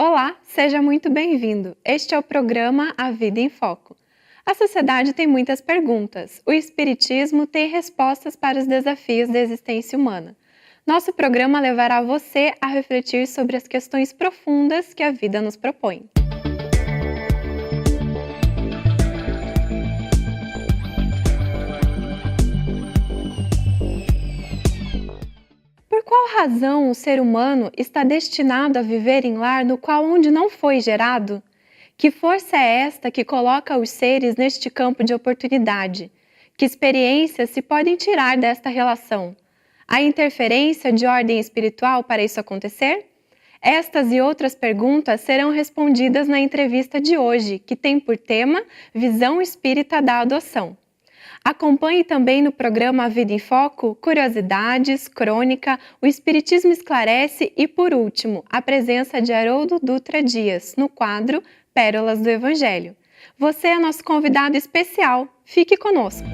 Olá, seja muito bem-vindo. Este é o programa A Vida em Foco. A sociedade tem muitas perguntas. O Espiritismo tem respostas para os desafios da existência humana. Nosso programa levará você a refletir sobre as questões profundas que a vida nos propõe. Por qual razão o ser humano está destinado a viver em lar no qual onde não foi gerado? Que força é esta que coloca os seres neste campo de oportunidade? Que experiências se podem tirar desta relação? Há interferência de ordem espiritual para isso acontecer? Estas e outras perguntas serão respondidas na entrevista de hoje, que tem por tema Visão Espírita da Adoção. Acompanhe também no programa A Vida em Foco curiosidades, crônica, o Espiritismo Esclarece e, por último, a presença de Haroldo Dutra Dias no quadro Pérolas do Evangelho. Você é nosso convidado especial. Fique conosco.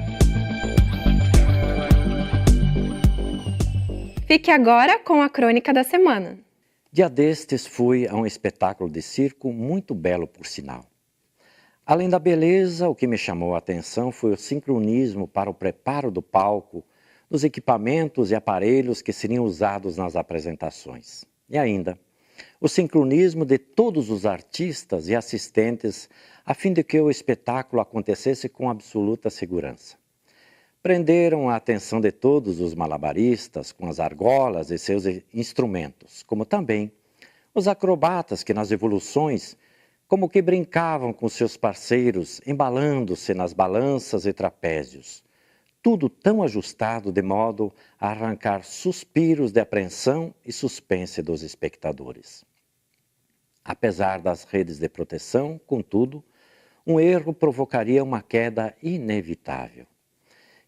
Fique agora com a crônica da semana. Dia destes fui a um espetáculo de circo muito belo, por sinal. Além da beleza, o que me chamou a atenção foi o sincronismo para o preparo do palco, dos equipamentos e aparelhos que seriam usados nas apresentações. E ainda, o sincronismo de todos os artistas e assistentes a fim de que o espetáculo acontecesse com absoluta segurança. Prenderam a atenção de todos os malabaristas com as argolas e seus instrumentos, como também os acrobatas que nas evoluções como que brincavam com seus parceiros, embalando-se nas balanças e trapézios. Tudo tão ajustado de modo a arrancar suspiros de apreensão e suspense dos espectadores. Apesar das redes de proteção, contudo, um erro provocaria uma queda inevitável.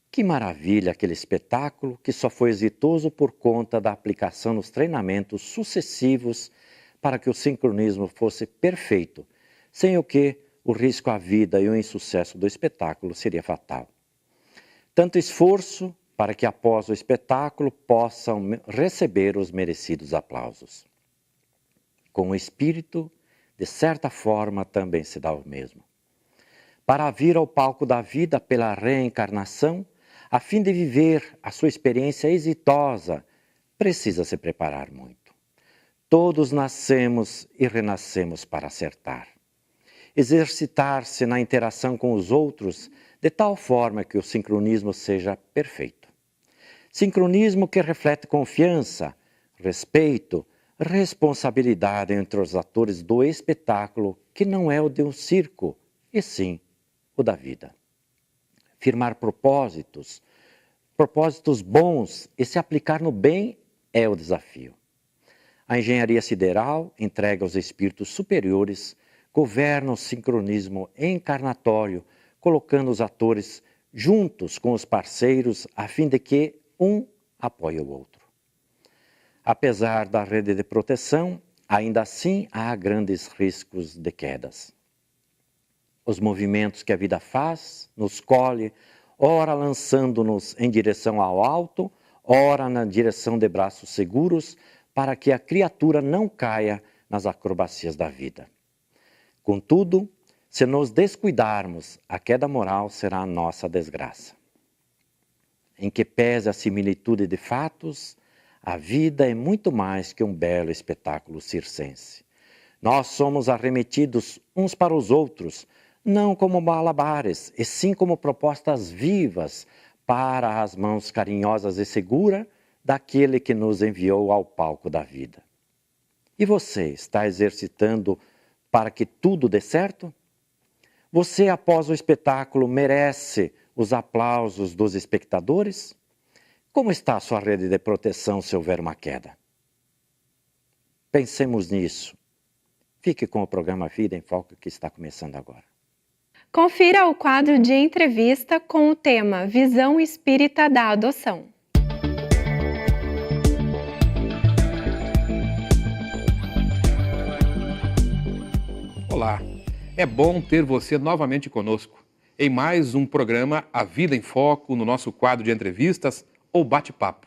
Que maravilha aquele espetáculo que só foi exitoso por conta da aplicação nos treinamentos sucessivos para que o sincronismo fosse perfeito, sem o que o risco à vida e o insucesso do espetáculo seria fatal. Tanto esforço para que após o espetáculo possam receber os merecidos aplausos. Com o espírito, de certa forma, também se dá o mesmo. Para vir ao palco da vida pela reencarnação, a fim de viver a sua experiência exitosa, precisa se preparar muito. Todos nascemos e renascemos para acertar. Exercitar-se na interação com os outros de tal forma que o sincronismo seja perfeito. Sincronismo que reflete confiança, respeito, responsabilidade entre os atores do espetáculo, que não é o de um circo, e sim o da vida. Firmar propósitos bons e se aplicar no bem é o desafio. A engenharia sideral entrega aos espíritos superiores, governa o sincronismo encarnatório, colocando os atores juntos com os parceiros a fim de que um apoie o outro. Apesar da rede de proteção, ainda assim há grandes riscos de quedas. Os movimentos que a vida faz, nos colhe, ora lançando-nos em direção ao alto, ora na direção de braços seguros, para que a criatura não caia nas acrobacias da vida. Contudo, se nos descuidarmos, a queda moral será a nossa desgraça. Em que pese a similitude de fatos, a vida é muito mais que um belo espetáculo circense. Nós somos arremetidos uns para os outros, não como malabares, e sim como propostas vivas para as mãos carinhosas e seguras daquele que nos enviou ao palco da vida. E você está exercitando para que tudo dê certo? Você, após o espetáculo, merece os aplausos dos espectadores? Como está a sua rede de proteção se houver uma queda? Pensemos nisso. Fique com o programa Vida em Foco que está começando agora. Confira o quadro de entrevista com o tema Visão Espírita da Adoção. Olá, é bom ter você novamente conosco em mais um programa A Vida em Foco, no nosso quadro de entrevistas ou bate-papo,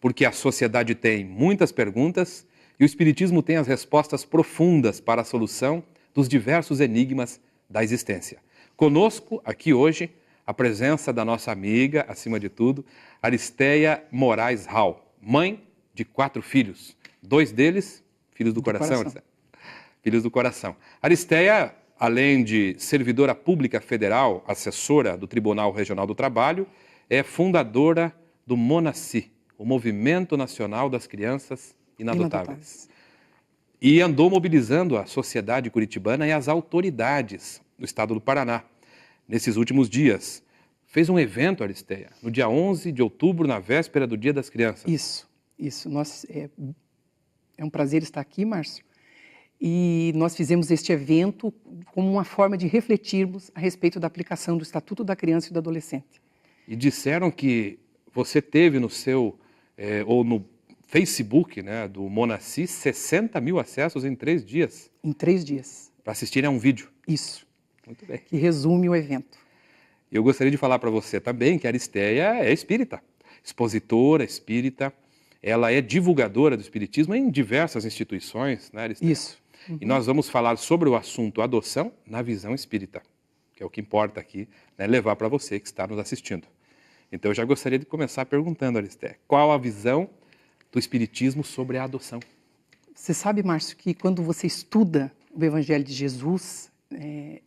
porque a sociedade tem muitas perguntas E o Espiritismo tem as respostas profundas para a solução dos diversos enigmas da existência. Conosco, aqui hoje, a presença da nossa amiga, acima de tudo, Aristeia Moraes Hall, mãe de 4 filhos. 2 deles, filhos do coração. Filhos do coração. Aristeia, além de servidora pública federal, assessora do Tribunal Regional do Trabalho, é fundadora do MONACI, o Movimento Nacional das Crianças Inadotáveis. E andou mobilizando a sociedade curitibana e as autoridades do estado do Paraná. Nesses últimos dias, fez um evento, Aristeia, no dia 11 de outubro, na véspera do Dia das Crianças. Isso. É um prazer estar aqui, Márcio. E nós fizemos este evento como uma forma de refletirmos a respeito da aplicação do Estatuto da Criança e do Adolescente. E disseram que você teve no seu, ou no Facebook, né, do MONACI, 60 mil acessos em 3 dias. Em 3 dias. Para assistirem a um vídeo. Isso. Muito bem. Que resume o evento. Eu gostaria de falar para você também que a Aristeia é espírita, expositora espírita, ela é divulgadora do espiritismo em diversas instituições, né, Aristeia? Isso. E nós vamos falar sobre o assunto adoção na visão espírita, que é o que importa aqui, né, levar para você que está nos assistindo. Então eu já gostaria de começar perguntando, Aristeia, qual a visão do espiritismo sobre a adoção? Você sabe, Márcio, que quando você estuda o Evangelho de Jesus,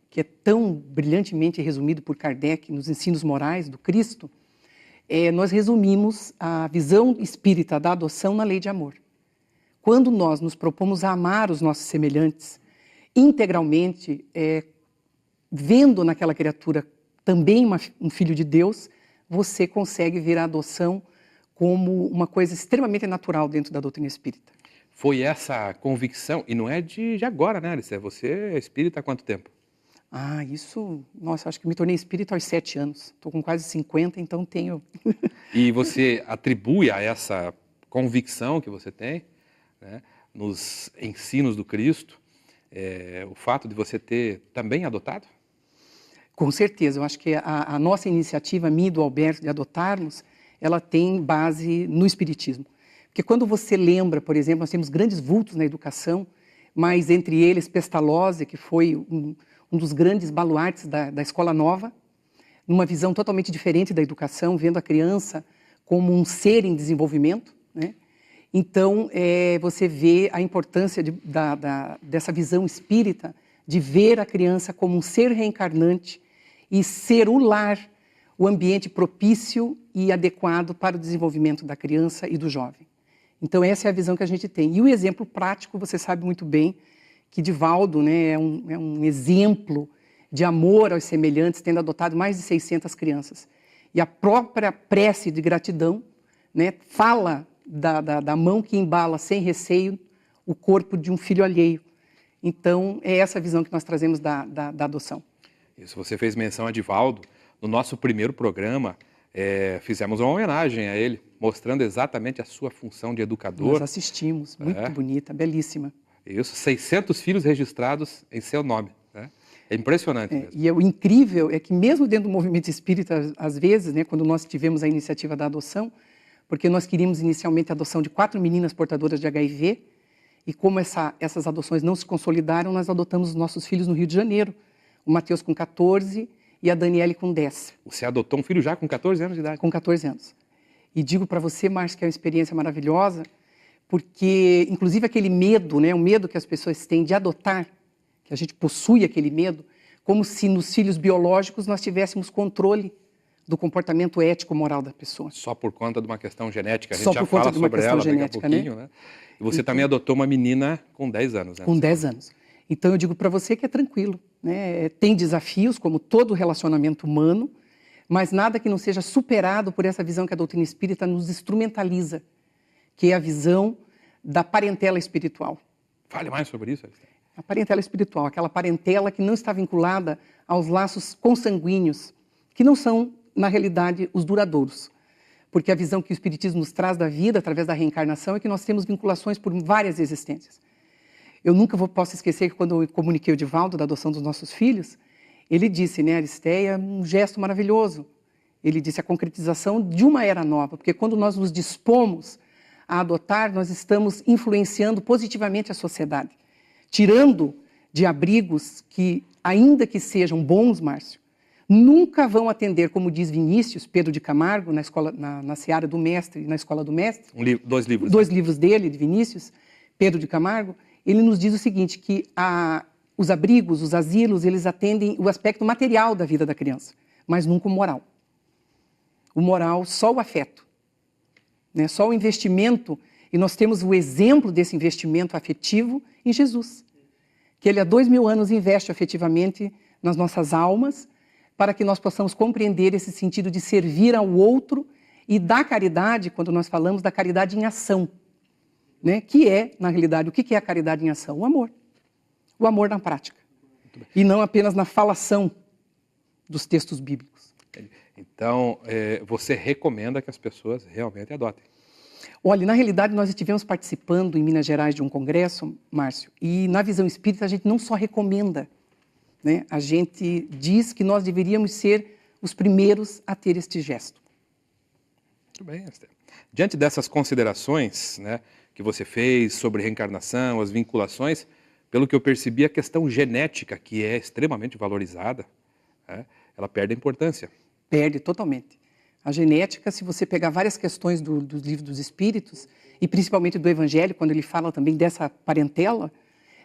que é tão brilhantemente resumido por Kardec nos ensinos morais do Cristo, nós resumimos a visão espírita da adoção na lei de amor. Quando nós nos propomos a amar os nossos semelhantes integralmente, vendo naquela criatura também um filho de Deus, você consegue ver a adoção como uma coisa extremamente natural dentro da doutrina espírita. Foi essa convicção, e não é de agora, né, Alice? Você é espírita há quanto tempo? Nossa, acho que me tornei espírita aos 7 anos. Estou com quase 50, então tenho... E você atribui a essa convicção que você tem, né, nos ensinos do Cristo, o fato de você ter também adotado? Com certeza, eu acho que a nossa iniciativa, minha e do Alberto, de adotarmos, ela tem base no espiritismo. Porque quando você lembra, por exemplo, nós temos grandes vultos na educação, mas entre eles Pestalozzi, que foi um dos grandes baluartes da Escola Nova, numa visão totalmente diferente da educação, vendo a criança como um ser em desenvolvimento, né? Então, você vê a importância dessa visão espírita de ver a criança como um ser reencarnante e ser o lar, o ambiente propício e adequado para o desenvolvimento da criança e do jovem. Então, essa é a visão que a gente tem. E o exemplo prático, você sabe muito bem, que Divaldo, né, é um exemplo de amor aos semelhantes, tendo adotado mais de 600 crianças. E a própria prece de gratidão, né, fala da mão que embala sem receio o corpo de um filho alheio. Então, é essa visão que nós trazemos da adoção. Isso, você fez menção a Divaldo. No nosso primeiro programa, fizemos uma homenagem a ele, mostrando exatamente a sua função de educador. Nós assistimos, muito bonita, belíssima. Isso, 600 filhos registrados em seu nome, né? É impressionante mesmo. E o incrível é que mesmo dentro do movimento espírita, às vezes, né, quando nós tivemos a iniciativa da adoção, porque nós queríamos inicialmente a adoção de 4 meninas portadoras de HIV, e como essas adoções não se consolidaram, nós adotamos os nossos filhos no Rio de Janeiro, o Matheus com 14 e a Daniele com 10. Você adotou um filho já com 14 anos de idade? Com 14 anos. E digo para você, Márcio, que é uma experiência maravilhosa, porque, inclusive, aquele medo, né, o medo que as pessoas têm de adotar, que a gente possui aquele medo, como se nos filhos biológicos nós tivéssemos controle do comportamento ético-moral da pessoa. Só por conta de uma questão genética. A gente Só já por conta fala de uma sobre questão ela genética, daqui a pouquinho, né? E você também adotou uma menina com 10 anos, né? Com 10 anos. Então, eu digo para você que é tranquilo, né? Tem desafios, como todo relacionamento humano, mas nada que não seja superado por essa visão que a doutrina espírita nos instrumentaliza, que é a visão da parentela espiritual. Fale mais sobre isso, Alice. A parentela espiritual, aquela parentela que não está vinculada aos laços consanguíneos, que não são, na realidade, os duradouros. Porque a visão que o Espiritismo nos traz da vida, através da reencarnação, é que nós temos vinculações por várias existências. Eu nunca posso esquecer que quando eu comuniquei o Divaldo da adoção dos nossos filhos, ele disse, né, Aristeia, um gesto maravilhoso. Ele disse a concretização de uma era nova, porque quando nós nos dispomos a adotar, nós estamos influenciando positivamente a sociedade, tirando de abrigos que, ainda que sejam bons, Márcio, nunca vão atender, como diz Vinícius, Pedro de Camargo, na Seara do Mestre, na Escola do Mestre. Dois livros. Dois livros dele, de Vinícius, Pedro de Camargo. Ele nos diz o seguinte, que os abrigos, os asilos, eles atendem o aspecto material da vida da criança, mas nunca o moral. O moral, só o afeto, né? Só o investimento, e nós temos o exemplo desse investimento afetivo em Jesus, que ele há 2000 anos investe afetivamente nas nossas almas, para que nós possamos compreender esse sentido de servir ao outro e da caridade, quando nós falamos da caridade em ação, né? Que é, na realidade, o que é a caridade em ação? O amor. O amor na prática. E não apenas na falação dos textos bíblicos. Então, você recomenda que as pessoas realmente adotem? Olha, na realidade, nós estivemos participando em Minas Gerais de um congresso, Márcio, e na visão espírita a gente não só recomenda, né? A gente diz que nós deveríamos ser os primeiros a ter este gesto. Muito bem, Esther. Diante dessas considerações, né, que você fez sobre reencarnação, as vinculações, pelo que eu percebi, a questão genética, que é extremamente valorizada, né, ela perde a importância. Perde totalmente. A genética, se você pegar várias questões do livro dos Espíritos, e principalmente do Evangelho, quando ele fala também dessa parentela,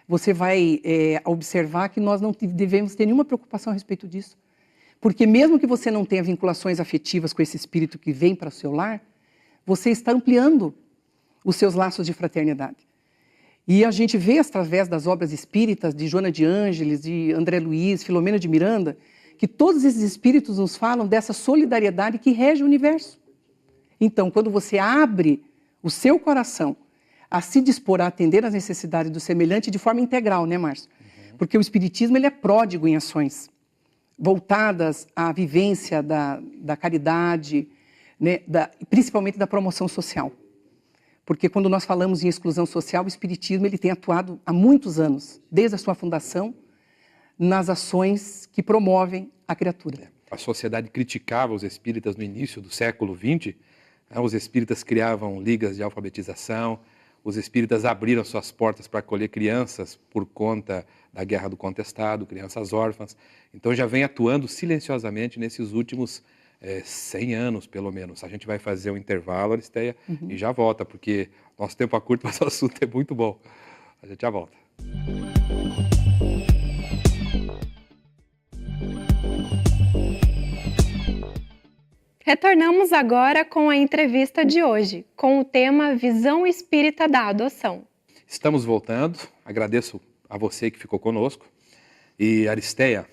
você vai observar que nós não devemos ter nenhuma preocupação a respeito disso. Porque mesmo que você não tenha vinculações afetivas com esse espírito que vem para o seu lar, você está ampliando os seus laços de fraternidade. E a gente vê através das obras espíritas de Joana de Ângeles, de André Luiz, Filomena de Miranda, que todos esses espíritos nos falam dessa solidariedade que rege o universo. Então, quando você abre o seu coração a se dispor a atender às necessidades do semelhante de forma integral, né, Márcio? Porque o Espiritismo ele é pródigo em ações voltadas à vivência da caridade, né, principalmente da promoção social. Porque quando nós falamos em exclusão social, o Espiritismo ele tem atuado há muitos anos, desde a sua fundação, nas ações que promovem a criatura. A sociedade criticava os espíritas no início do século XX, né? Os espíritas criavam ligas de alfabetização, os espíritas abriram suas portas para acolher crianças por conta da Guerra do Contestado, crianças órfãs. Então já vem atuando silenciosamente nesses últimos 100 anos, pelo menos. A gente vai fazer um intervalo, Aristeia, e já volta, porque nosso tempo é curto, mas o assunto é muito bom. A gente já volta. Retornamos agora com a entrevista de hoje, com o tema Visão Espírita da Adoção. Estamos voltando, agradeço a você que ficou conosco. E Aristeia,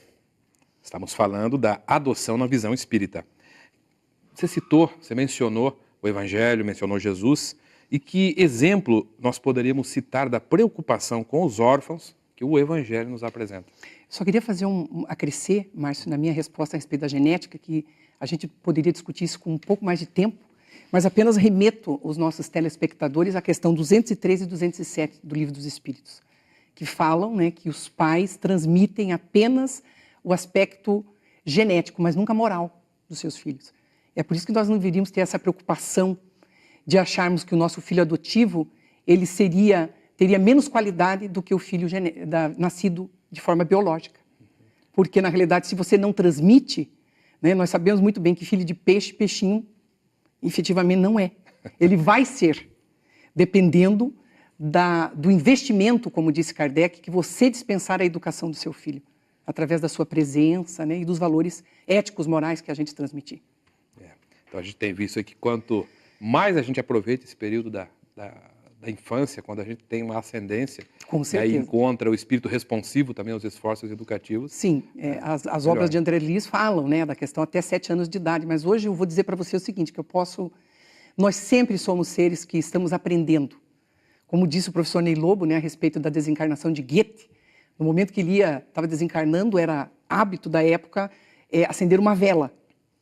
estamos falando da adoção na visão espírita. Você mencionou o Evangelho, mencionou Jesus, e que exemplo nós poderíamos citar da preocupação com os órfãos que o Evangelho nos apresenta? Só queria fazer acrescer, Márcio, na minha resposta a respeito da genética, que a gente poderia discutir isso com um pouco mais de tempo, mas apenas remeto os nossos telespectadores à questão 203 e 207 do Livro dos Espíritos, que falam, né, que os pais transmitem apenas o aspecto genético, mas nunca moral dos seus filhos. É por isso que nós não deveríamos ter essa preocupação de acharmos que o nosso filho adotivo ele teria menos qualidade do que o filho nascido de forma biológica. Porque, na realidade, se você não transmite, né, nós sabemos muito bem que filho de peixe, peixinho, efetivamente não é. Ele vai ser, dependendo do investimento, como disse Kardec, que você dispensar a educação do seu filho, através da sua presença, né, e dos valores éticos, morais que a gente transmitir. Então a gente tem visto aqui quanto mais a gente aproveita esse período da infância, quando a gente tem uma ascendência, com certeza, e encontra o espírito responsivo também aos esforços educativos. Sim, as obras de André Luiz falam, né, da questão até 7 anos de idade, mas hoje eu vou dizer para você o seguinte, que nós sempre somos seres que estamos aprendendo. Como disse o professor Ney Lobo, né, a respeito da desencarnação de Goethe, no momento que ele estava desencarnando, era hábito da época acender uma vela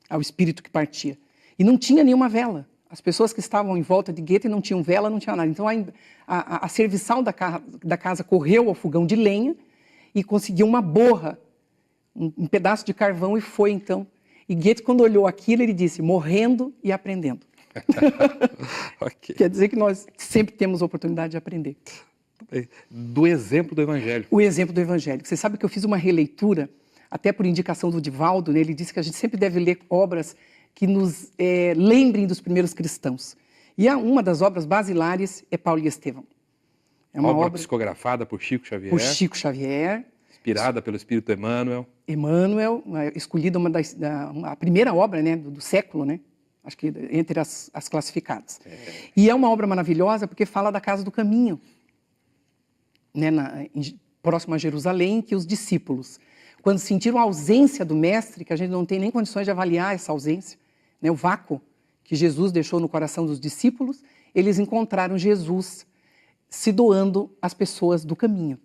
ao espírito que partia. E não tinha nenhuma vela. As pessoas que estavam em volta de Goethe não tinham vela, não tinham nada. Então a serviçal da casa correu ao fogão de lenha e conseguiu uma borra, um pedaço de carvão e foi então. E Goethe, quando olhou aquilo, ele disse, morrendo e aprendendo. Ok. Quer dizer que nós sempre temos a oportunidade de aprender. Do exemplo do Evangelho. O exemplo do Evangelho. Você sabe que eu fiz uma releitura, até por indicação do Divaldo, né? Ele disse que a gente sempre deve ler obras que nos lembrem dos primeiros cristãos. E uma das obras basilares é Paulo e Estevão. É uma obra psicografada por Chico Xavier. por Chico Xavier. Inspirada pelo Espírito Emmanuel. Emmanuel, escolhida a primeira obra, né, do século, né? Acho que entre as classificadas. E é uma obra maravilhosa porque fala da Casa do Caminho, né, próximo a Jerusalém, que os discípulos, quando sentiram a ausência do mestre, que a gente não tem nem condições de avaliar essa ausência, né, o vácuo que Jesus deixou no coração dos discípulos, eles encontraram Jesus se doando às pessoas do caminho.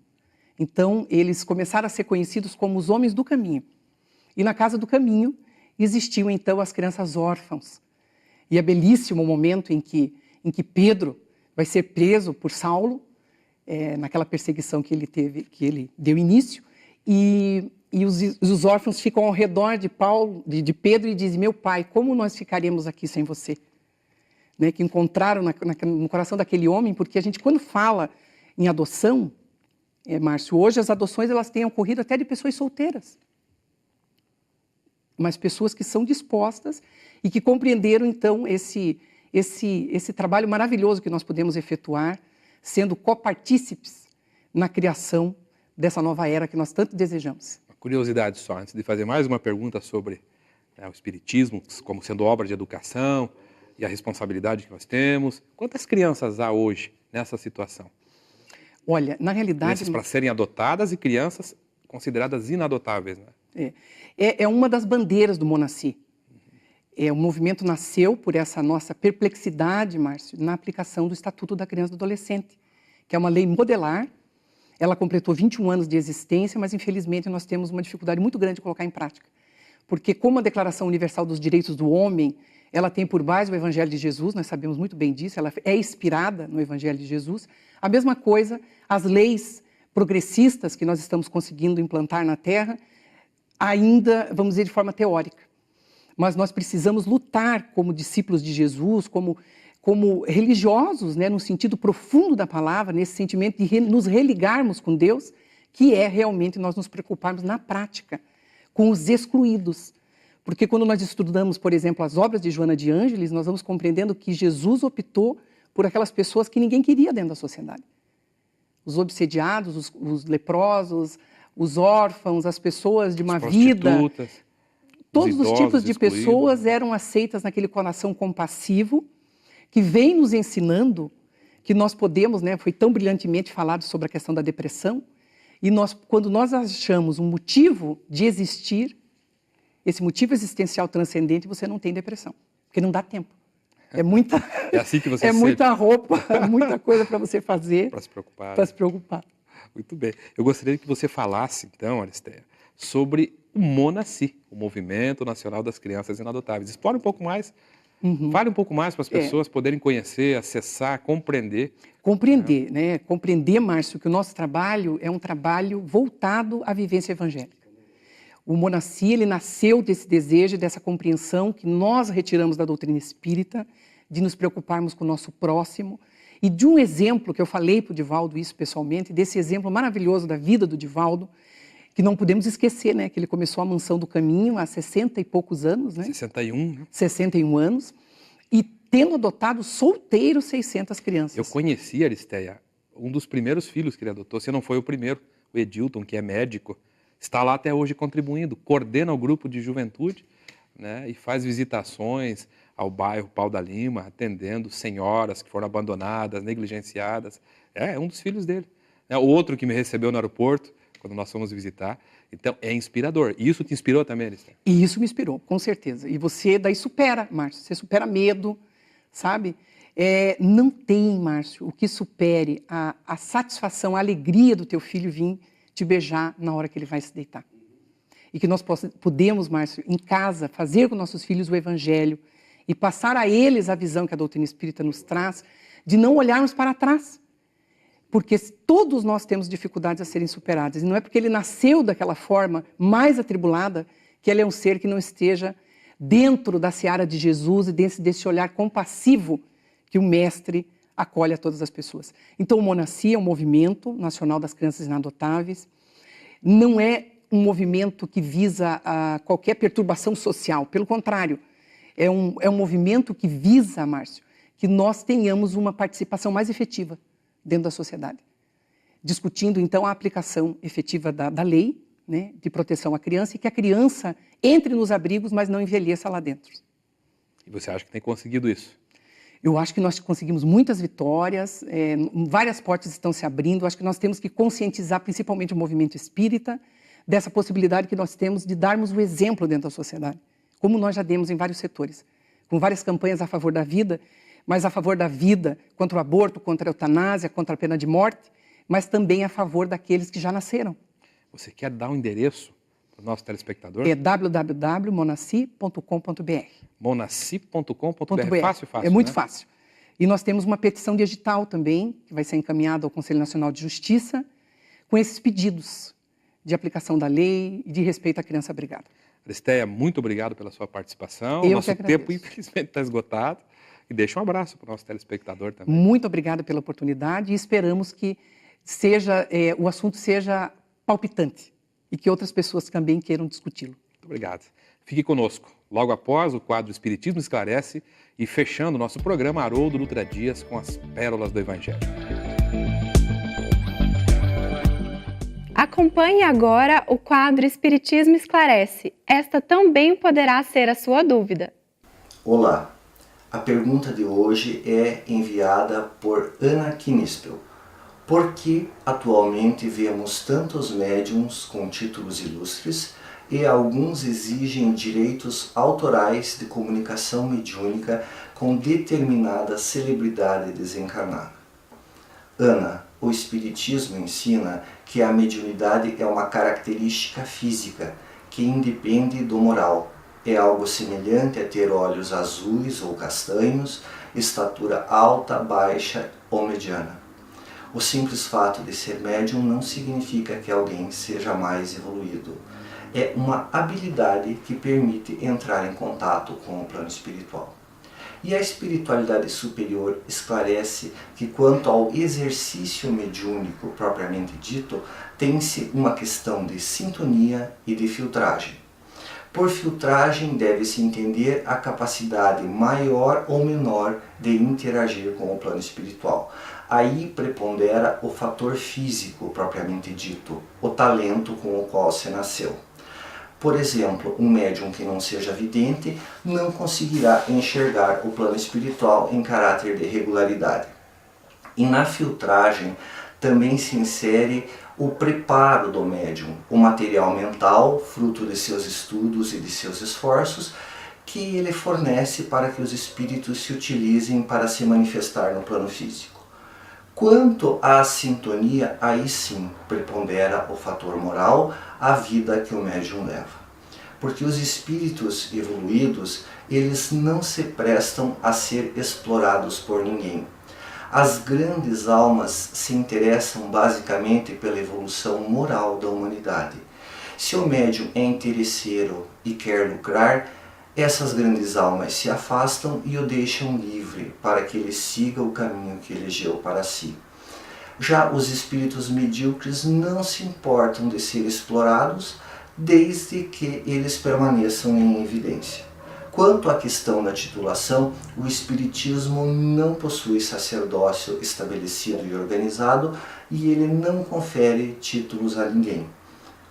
Então, eles começaram a ser conhecidos como os homens do caminho. E na Casa do Caminho existiam, então, as crianças órfãos. E é belíssimo o momento em que Pedro vai ser preso por Saulo, naquela perseguição que ele deu início, e os órfãos ficam ao redor de Pedro e dizem: meu pai, como nós ficaríamos aqui sem você? Né, que encontraram no coração daquele homem, porque a gente, quando fala em adoção, Márcio, hoje as adoções elas têm ocorrido até de pessoas solteiras, mas pessoas que são dispostas e que compreenderam, então, esse trabalho maravilhoso que nós podemos efetuar, sendo copartícipes na criação dessa nova era que nós tanto desejamos. Uma curiosidade só, antes de fazer mais uma pergunta sobre o Espiritismo, como sendo obra de educação e a responsabilidade que nós temos. Quantas crianças há hoje nessa situação? Olha, na realidade... Crianças para serem adotadas e crianças consideradas inadotáveis, né? É uma das bandeiras do Monaci. O movimento nasceu por essa nossa perplexidade, Márcio, na aplicação do Estatuto da Criança e do Adolescente, que é uma lei modelar. Ela completou 21 anos de existência, mas infelizmente nós temos uma dificuldade muito grande de colocar em prática. Porque como a Declaração Universal dos Direitos do Homem, ela tem por base o Evangelho de Jesus, nós sabemos muito bem disso, ela é inspirada no Evangelho de Jesus. A mesma coisa, as leis progressistas que nós estamos conseguindo implantar na Terra, ainda, vamos dizer, de forma teórica. Mas nós precisamos lutar como discípulos de Jesus, como religiosos, né, no sentido profundo da palavra, nesse sentimento de nos religarmos com Deus, que é realmente nós nos preocuparmos na prática com os excluídos. Porque quando nós estudamos, por exemplo, as obras de Joana de Ângeles, nós vamos compreendendo que Jesus optou por aquelas pessoas que ninguém queria dentro da sociedade. Os obsediados, os leprosos, os órfãos, as pessoas de uma vida... Todos os tipos de pessoas eram aceitas naquele coração compassivo, que vem nos ensinando que nós podemos, né, foi tão brilhantemente falado sobre a questão da depressão, e quando nós achamos um motivo de existir, esse motivo existencial transcendente, você não tem depressão, porque não dá tempo. É assim que você muita roupa, muita coisa para você fazer. Para se preocupar. Para se preocupar. Muito bem. Eu gostaria que você falasse, então, Aristeia, sobre o Monaci, o Movimento Nacional das Crianças Inadotáveis. Explore um pouco mais, fale um pouco mais para as pessoas poderem conhecer, acessar, compreender. Compreender, né? Compreender, Márcio, que o nosso trabalho é um trabalho voltado à vivência evangélica. O Monaci, ele nasceu desse desejo, dessa compreensão que nós retiramos da doutrina espírita, de nos preocuparmos com o nosso próximo, e de um exemplo que eu falei para o Divaldo isso pessoalmente, desse exemplo maravilhoso da vida do Divaldo, que não podemos esquecer, né, que ele começou a Mansão do Caminho há 60 e poucos anos, né? 61, né? 61 anos, e tendo adotado solteiro 600 crianças. Eu conheci, Aristeia, um dos primeiros filhos que ele adotou, se não foi o primeiro, o Edilton, que é médico, está lá até hoje contribuindo, coordena o grupo de juventude, né, e faz visitações ao bairro Pau da Lima, atendendo senhoras que foram abandonadas, negligenciadas. É um dos filhos dele. O outro que me recebeu no aeroporto, quando nós fomos visitar. Então, é inspirador. E isso te inspirou também, Aristeia? E isso me inspirou, com certeza. E você daí supera, Márcio, você supera medo, sabe? Não tem, Márcio, o que supere a satisfação, a alegria do teu filho vir te beijar na hora que ele vai se deitar. E que nós podemos, Márcio, em casa, fazer com nossos filhos o Evangelho e passar a eles a visão que a doutrina espírita nos traz, de não olharmos para trás. Porque todos nós temos dificuldades a serem superadas. E não é porque ele nasceu daquela forma mais atribulada que ele é um ser que não esteja dentro da seara de Jesus e desse olhar compassivo que o Mestre acolhe a todas as pessoas. Então, o Monaci é um movimento nacional das crianças inadotáveis, não é um movimento que visa qualquer perturbação social, pelo contrário, é um movimento que visa, Márcio, que nós tenhamos uma participação mais efetiva dentro da sociedade, discutindo então a aplicação efetiva da lei, né, de proteção à criança, e que a criança entre nos abrigos, mas não envelheça lá dentro. E você acha que tem conseguido isso? Eu acho que nós conseguimos muitas vitórias, várias portas estão se abrindo. Acho que nós temos que conscientizar, principalmente o movimento espírita, dessa possibilidade que nós temos de darmos o exemplo dentro da sociedade, como nós já demos em vários setores, com várias campanhas a favor da vida, mas a favor da vida contra o aborto, contra a eutanásia, contra a pena de morte, mas também a favor daqueles que já nasceram. Você quer dar um endereço para o nosso telespectador? É www.monaci.com.br. Monaci.com.br. Fácil, É muito né? fácil. E nós temos uma petição digital também, que vai ser encaminhada ao Conselho Nacional de Justiça, com esses pedidos de aplicação da lei e de respeito à criança abrigada. Aristéia, muito obrigado pela sua participação. Eu Nosso que agradeço. tempo, infelizmente, está esgotado. E deixa um abraço para o nosso telespectador também. Muito obrigada pela oportunidade e esperamos que o assunto seja palpitante e que outras pessoas também queiram discuti-lo. Muito obrigado. Fique conosco. Logo após, o quadro Espiritismo Esclarece e fechando o nosso programa, Haroldo Dutra Dias com as Pérolas do Evangelho. Acompanhe agora o quadro Espiritismo Esclarece. Esta também poderá ser a sua dúvida. Olá, a pergunta de hoje é enviada por Ana Knispel. Por que atualmente vemos tantos médiums com títulos ilustres e alguns exigem direitos autorais de comunicação mediúnica com determinada celebridade desencarnada? Ana, o Espiritismo ensina que a mediunidade é uma característica física que independe do moral. É algo semelhante a ter olhos azuis ou castanhos, estatura alta, baixa ou mediana. O simples fato de ser médium não significa que alguém seja mais evoluído. É uma habilidade que permite entrar em contato com o plano espiritual. E a espiritualidade superior esclarece que, quanto ao exercício mediúnico propriamente dito, tem-se uma questão de sintonia e de filtragem. Por filtragem deve-se entender a capacidade maior ou menor de interagir com o plano espiritual. Aí prepondera o fator físico propriamente dito, o talento com o qual se nasceu. Por exemplo, um médium que não seja vidente não conseguirá enxergar o plano espiritual em caráter de regularidade. E na filtragem também se insere o preparo do médium, o material mental, fruto de seus estudos e de seus esforços, que ele fornece para que os espíritos se utilizem para se manifestar no plano físico. Quanto à sintonia, aí sim prepondera o fator moral, a vida que o médium leva. Porque os espíritos evoluídos, eles não se prestam a ser explorados por ninguém. As grandes almas se interessam basicamente pela evolução moral da humanidade. Se o médium é interesseiro e quer lucrar, essas grandes almas se afastam e o deixam livre para que ele siga o caminho que elegeu para si. Já os espíritos medíocres não se importam de ser explorados, desde que eles permaneçam em evidência. Quanto à questão da titulação, o Espiritismo não possui sacerdócio estabelecido e organizado e ele não confere títulos a ninguém.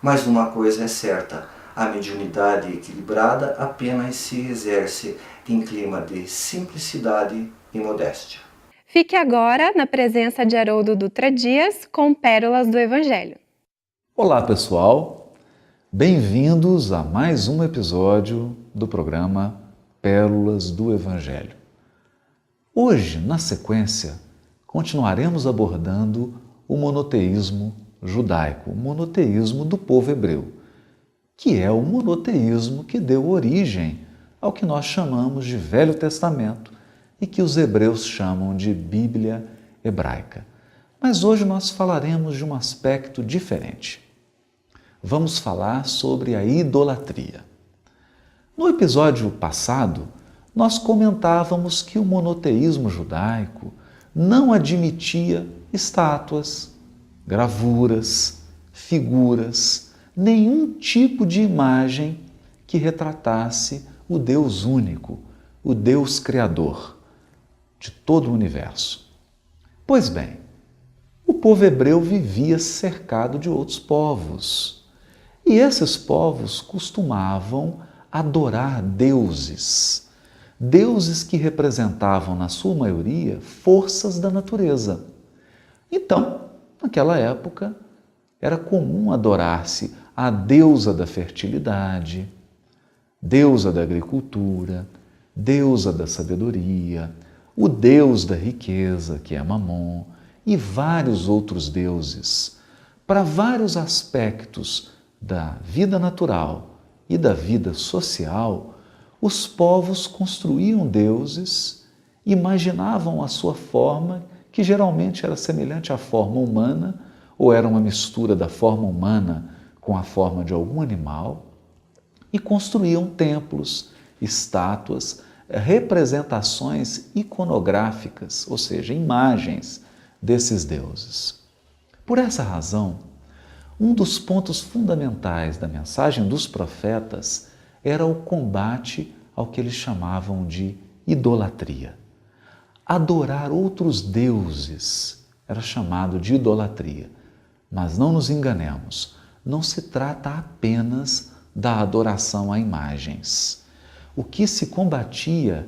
Mas uma coisa é certa: a mediunidade equilibrada apenas se exerce em clima de simplicidade e modéstia. Fique agora na presença de Haroldo Dutra Dias com Pérolas do Evangelho. Olá, pessoal! Bem-vindos a mais um episódio do programa Pérolas do Evangelho. Hoje, na sequência, continuaremos abordando o monoteísmo judaico, o monoteísmo do povo hebreu, que é o monoteísmo que deu origem ao que nós chamamos de Velho Testamento e que os hebreus chamam de Bíblia hebraica. Mas hoje nós falaremos de um aspecto diferente. Vamos falar sobre a idolatria. No episódio passado, nós comentávamos que o monoteísmo judaico não admitia estátuas, gravuras, figuras, nenhum tipo de imagem que retratasse o Deus único, o Deus Criador de todo o universo. Pois bem, o povo hebreu vivia cercado de outros povos, e esses povos costumavam adorar deuses, deuses que representavam, na sua maioria, forças da natureza. Então, naquela época, era comum adorar-se a deusa da fertilidade, deusa da agricultura, deusa da sabedoria, o deus da riqueza, que é Mamon, e vários outros deuses, para vários aspectos da vida natural e da vida social. Os povos construíam deuses, imaginavam a sua forma, que geralmente era semelhante à forma humana, ou era uma mistura da forma humana com a forma de algum animal, e construíam templos, estátuas, representações iconográficas, ou seja, imagens desses deuses. Por essa razão, um dos pontos fundamentais da mensagem dos profetas era o combate ao que eles chamavam de idolatria. Adorar outros deuses era chamado de idolatria. Mas não nos enganemos, não se trata apenas da adoração a imagens. O que se combatia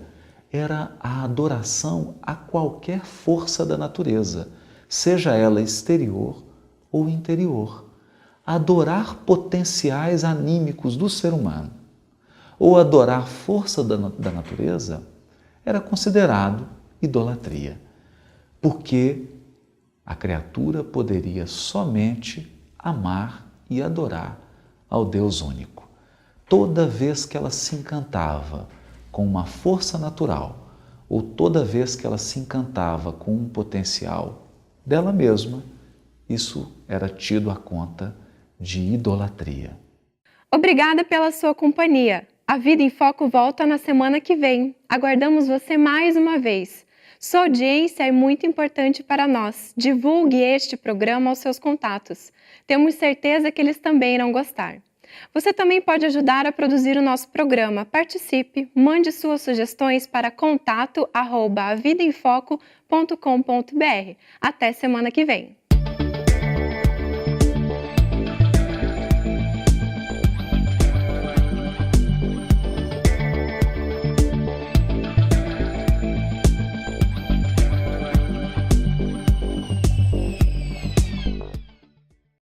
era a adoração a qualquer força da natureza, seja ela exterior ou interior. Adorar potenciais anímicos do ser humano ou adorar força da natureza era considerado idolatria, porque a criatura poderia somente amar e adorar ao Deus único. Toda vez que ela se encantava com uma força natural, ou toda vez que ela se encantava com um potencial dela mesma, isso era tido à conta de idolatria. Obrigada pela sua companhia. A Vida em Foco volta na semana que vem. Aguardamos você mais uma vez. Sua audiência é muito importante para nós. Divulgue este programa aos seus contatos. Temos certeza que eles também irão gostar. Você também pode ajudar a produzir o nosso programa. Participe, mande suas sugestões para contato@avidaemfoco.com.br. Até semana que vem.